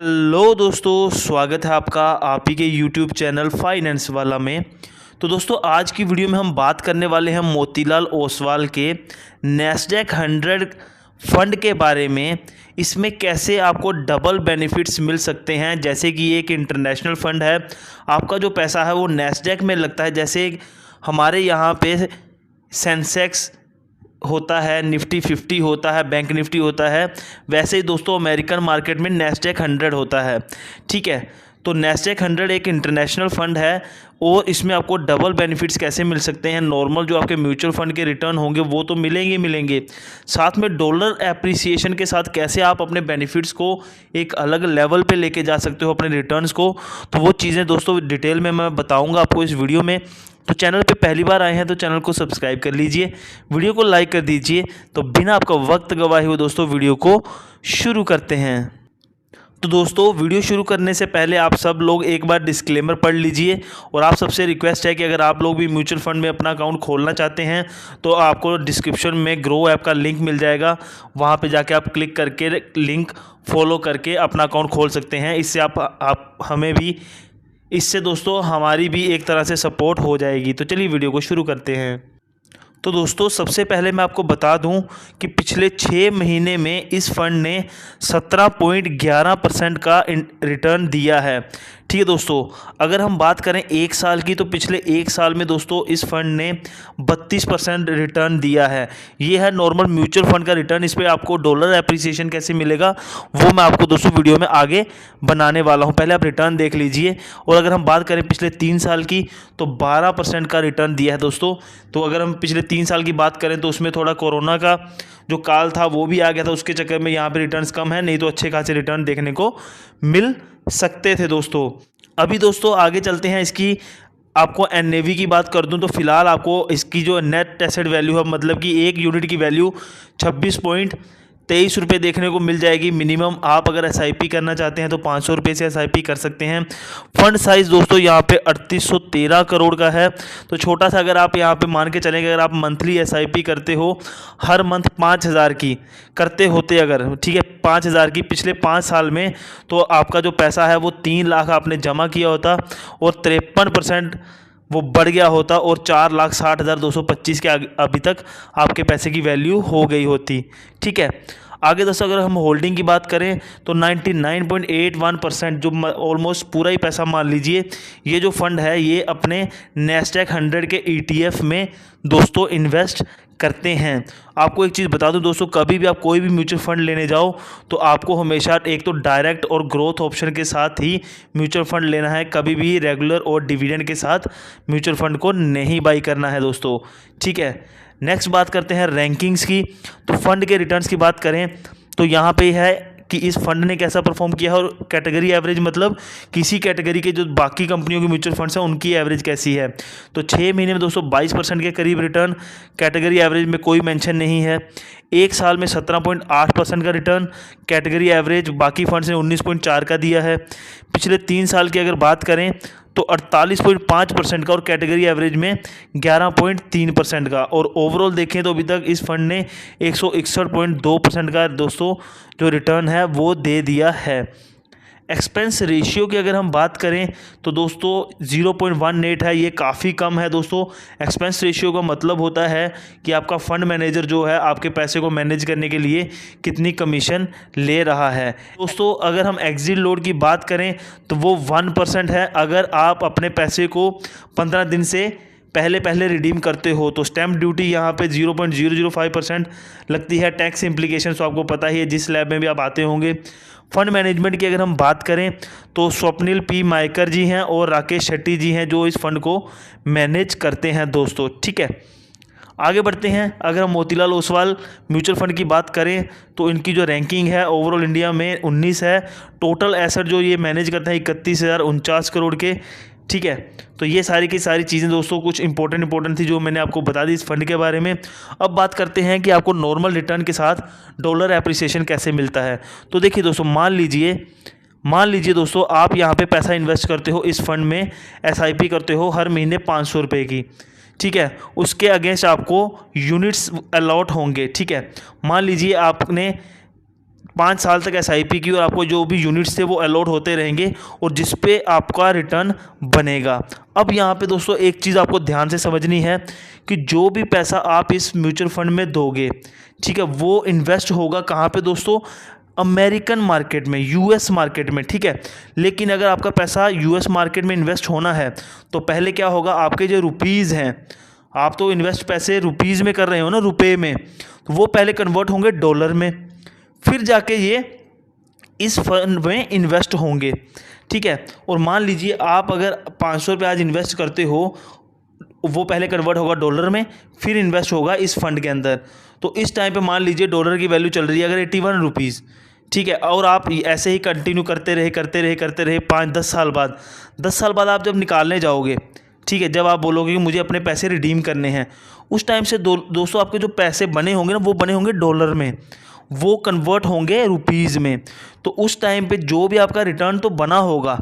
Hello दोस्तों, स्वागत है आपका आप ही के यूट्यूब चैनल फाइनेंस वाला में। तो दोस्तों, आज की वीडियो में हम बात करने वाले हैं मोतीलाल ओसवाल के नैस्डैक 100 फंड के बारे में। इसमें कैसे आपको डबल बेनिफिट्स मिल सकते हैं। जैसे कि एक इंटरनेशनल फ़ंड है, आपका जो पैसा है वो नैस्डैक में लगता है। जैसे हमारे यहाँ पे सेंसेक्स होता है, निफ्टी 50 होता है, बैंक निफ्टी होता है, वैसे ही दोस्तों अमेरिकन मार्केट में नैस्डैक 100 होता है। ठीक है, तो नैस्डैक 100 एक इंटरनेशनल फ़ंड है और इसमें आपको डबल बेनिफिट्स कैसे मिल सकते हैं। नॉर्मल जो आपके म्यूचुअल फ़ंड के रिटर्न होंगे वो तो मिलेंगे, साथ में डॉलर एप्रिसिएशन के साथ कैसे आप अपने बेनिफिट्स को एक अलग लेवल पे लेके जा सकते हो, अपने रिटर्न्स को। तो वो चीज़ें दोस्तों डिटेल में मैं बताऊँगा आपको इस वीडियो में। तो चैनल पे पहली बार आए हैं तो चैनल को सब्सक्राइब कर लीजिए, वीडियो को लाइक कर दीजिए। तो बिना आपका वक्त गवाए हुए दोस्तों वीडियो को शुरू करते हैं। तो दोस्तों, वीडियो शुरू करने से पहले आप सब लोग एक बार डिस्क्लेमर पढ़ लीजिए। और आप सबसे रिक्वेस्ट है कि अगर आप लोग भी म्यूचुअल फंड में अपना अकाउंट खोलना चाहते हैं तो आपको डिस्क्रिप्शन में ग्रो ऐप का लिंक मिल जाएगा, वहाँ पे जाके आप क्लिक करके लिंक फॉलो करके अपना अकाउंट खोल सकते हैं। इससे आप हमें भी, इससे दोस्तों हमारी भी एक तरह से सपोर्ट हो जाएगी। तो चलिए वीडियो को शुरू करते हैं। तो दोस्तों, सबसे पहले मैं आपको बता दूं कि पिछले 6 महीने में इस फंड ने 17.11% का रिटर्न दिया है। ठीक है दोस्तों, अगर हम बात करें एक साल की तो पिछले एक साल में दोस्तों इस फंड ने 32% रिटर्न दिया है। ये है नॉर्मल म्यूचुअल फंड का रिटर्न। इस पर आपको डॉलर एप्रिसिएशन कैसे मिलेगा वो मैं आपको दोस्तों वीडियो में आगे बनाने वाला हूँ। पहले आप रिटर्न देख लीजिए। और अगर हम बात करें पिछले 3 साल की तो 12% का रिटर्न दिया है दोस्तों। तो अगर हम पिछले 3 साल की बात करें तो उसमें थोड़ा कोरोना का जो काल था वो भी आ गया था, उसके चक्कर में यहाँ पे रिटर्न्स कम है, नहीं तो अच्छे खासे रिटर्न देखने को मिल सकते थे दोस्तों। अभी दोस्तों आगे चलते हैं। इसकी आपको एनएवी की बात कर दूं तो फिलहाल आपको इसकी जो नेट एसेट वैल्यू है, मतलब कि एक यूनिट की वैल्यू 26.23 रुपये देखने को मिल जाएगी मिनिमम। आप अगर एसआईपी करना चाहते हैं तो 500 रुपये से एसआईपी कर सकते हैं। फंड साइज़ दोस्तों यहाँ पे 3813 करोड़ का है। तो छोटा सा अगर आप यहाँ पे मान के चलेंगे, अगर आप मंथली एसआईपी करते हो, हर मंथ 5000 की करते होते अगर, ठीक है, 5000 की पिछले 5 साल में, तो आपका जो पैसा है वो 3 लाख आपने जमा किया होता और 53% वो बढ़ गया होता और 4,60,225 के अभी तक आपके पैसे की वैल्यू हो गई होती। ठीक है, आगे दोस्तों अगर हम होल्डिंग की बात करें तो 99.81%, जो ऑलमोस्ट पूरा ही पैसा मान लीजिए, ये जो फंड है ये अपने नैस्डैक 100 के ETF में दोस्तों इन्वेस्ट करते हैं। आपको एक चीज़ बता दूं दोस्तों, कभी भी आप कोई भी म्यूचुअल फंड लेने जाओ तो आपको हमेशा एक तो डायरेक्ट और ग्रोथ ऑप्शन के साथ ही म्यूचुअल फंड लेना है। कभी भी रेगुलर और डिविडेंड के साथ म्यूचुअल फंड को नहीं बाई करना है दोस्तों। ठीक है, नेक्स्ट बात करते हैं रैंकिंग्स की। तो फंड के रिटर्न्स की बात करें तो यहाँ पे है कि इस फंड ने कैसा परफॉर्म किया है, और कैटेगरी एवरेज मतलब किसी कैटेगरी के जो बाकी कंपनियों के म्यूचुअल फंड्स हैं उनकी एवरेज कैसी है। तो 6 महीने में दोस्तों 22% के करीब रिटर्न, कैटेगरी एवरेज में कोई मेंशन नहीं है। एक साल में 17.8% का रिटर्न, कैटेगरी एवरेज बाकी फंड्स ने 19.4 का दिया है। पिछले 3 साल की अगर बात करें तो 48.5% का और कैटेगरी एवरेज में 11.3% का। और ओवरऑल देखें तो अभी तक इस फंड ने 161.2% का दोस्तों जो रिटर्न है वो दे दिया है। एक्सपेंस रेशियो की अगर हम बात करें तो दोस्तों 0.18 है, ये काफ़ी कम है दोस्तों। एक्सपेंस रेशियो का मतलब होता है कि आपका फंड मैनेजर जो है आपके पैसे को मैनेज करने के लिए कितनी कमीशन ले रहा है दोस्तों। अगर हम एग्जिट लोड की बात करें तो वो 1% है। अगर आप अपने पैसे को 15 दिन से पहले रिडीम करते हो तो स्टैम्प ड्यूटी यहाँ पे 0.005% लगती है। टैक्स इम्प्लीकेशन तो आपको पता ही है, जिस लैब में भी आप आते होंगे। फंड मैनेजमेंट की अगर हम बात करें तो स्वप्निल पी मायकर जी हैं और राकेश शेट्टी जी हैं जो इस फंड को मैनेज करते हैं दोस्तों। ठीक है, आगे बढ़ते हैं। अगर हम मोतीलाल ओसवाल म्यूचुअल फंड की बात करें तो इनकी जो रैंकिंग है ओवरऑल इंडिया में 19 है। टोटल एसेट जो ये मैनेज करते हैं 31,049 करोड़ के। ठीक है, तो ये सारी की सारी चीज़ें दोस्तों कुछ इंपॉर्टेंट थी जो मैंने आपको बता दी इस फंड के बारे में। अब बात करते हैं कि आपको नॉर्मल रिटर्न के साथ डॉलर एप्रिसिएशन कैसे मिलता है। तो देखिए दोस्तों, मान लीजिए दोस्तों आप यहाँ पे पैसा इन्वेस्ट करते हो इस फंड में, एसआईपी करते हो हर महीने 500 रुपये की। ठीक है, उसके अगेंस्ट आपको यूनिट्स अलॉट होंगे। ठीक है, मान लीजिए आपने 5 साल तक SIP की और आपको जो भी यूनिट्स थे वो अलॉट होते रहेंगे और जिस पे आपका रिटर्न बनेगा। अब यहाँ पे दोस्तों एक चीज़ आपको ध्यान से समझनी है कि जो भी पैसा आप इस म्यूचुअल फंड में दोगे, ठीक है, वो इन्वेस्ट होगा कहाँ पे दोस्तों? अमेरिकन मार्केट में, US मार्केट में, ठीक है। लेकिन अगर आपका पैसा US मार्केट में इन्वेस्ट होना है तो पहले क्या होगा, आपके जो रुपीज़ हैं, आप तो इन्वेस्ट पैसे रुपीज़ में कर रहे हो ना, रुपए में, तो वो पहले कन्वर्ट होंगे डॉलर में, फिर जाके ये इस फंड में इन्वेस्ट होंगे, ठीक है। और मान लीजिए आप अगर 500 रुपये आज इन्वेस्ट करते हो, वो पहले कन्वर्ट होगा डॉलर में, फिर इन्वेस्ट होगा इस फंड के अंदर। तो इस टाइम पे मान लीजिए डॉलर की वैल्यू चल रही है अगर 81 रुपीज़, ठीक है, और आप ऐसे ही कंटिन्यू करते रहे 5-10 साल बाद, 10 साल बाद आप जब निकालने जाओगे, ठीक है, जब आप बोलोगे कि मुझे अपने पैसे रिडीम करने हैं, उस टाइम से दोस्तों आपके जो पैसे बने होंगे ना, वो बने होंगे डॉलर में, वो कन्वर्ट होंगे रुपीज़ में। तो उस टाइम पे जो भी आपका रिटर्न तो बना होगा,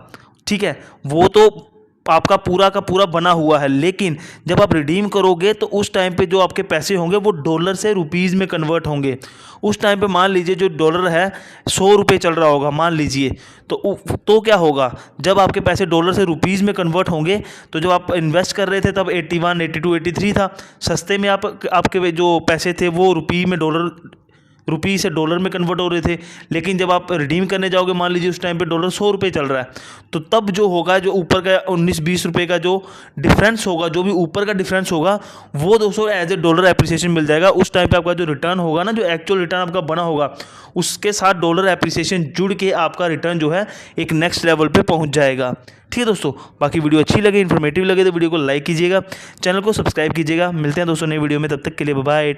ठीक है, वो तो आपका पूरा का पूरा बना हुआ है, लेकिन जब आप रिडीम करोगे तो उस टाइम पे जो आपके पैसे होंगे वो डॉलर से रुपीज़ में कन्वर्ट होंगे। उस टाइम पे मान लीजिए जो डॉलर है 100 रुपये चल रहा होगा मान लीजिए, तो क्या होगा, जब आपके पैसे डॉलर से रुपीज़ में कन्वर्ट होंगे, तो जब आप इन्वेस्ट कर रहे थे तब 81, 82, 83 था, सस्ते में आपके जो पैसे थे वो रुपी से डॉलर में कन्वर्ट हो रहे थे। लेकिन जब आप रिडीम करने जाओगे, मान लीजिए उस टाइम पे डॉलर 100 रुपये चल रहा है, तो तब जो होगा, जो ऊपर का 19-20 रुपये का जो डिफरेंस होगा, जो भी ऊपर का डिफरेंस होगा, वो दोस्तों एज ए डॉलर एप्रिसिएशन मिल जाएगा। उस टाइम पे आपका जो रिटर्न होगा ना, जो एक्चुअल रिटर्न आपका बना होगा, उसके साथ डॉलर एप्रिसिएशन जुड़ के आपका रिटर्न जो है एक नेक्स्ट लेवल पे पहुंच जाएगा। ठीक है दोस्तों, बाकी वीडियो अच्छी लगे, इन्फॉर्मेटिव लगे तो वीडियो को लाइक कीजिएगा, चैनल को सब्सक्राइब कीजिएगा। मिलते हैं दोस्तों नई वीडियो में, तब तक के लिए बाय बाय।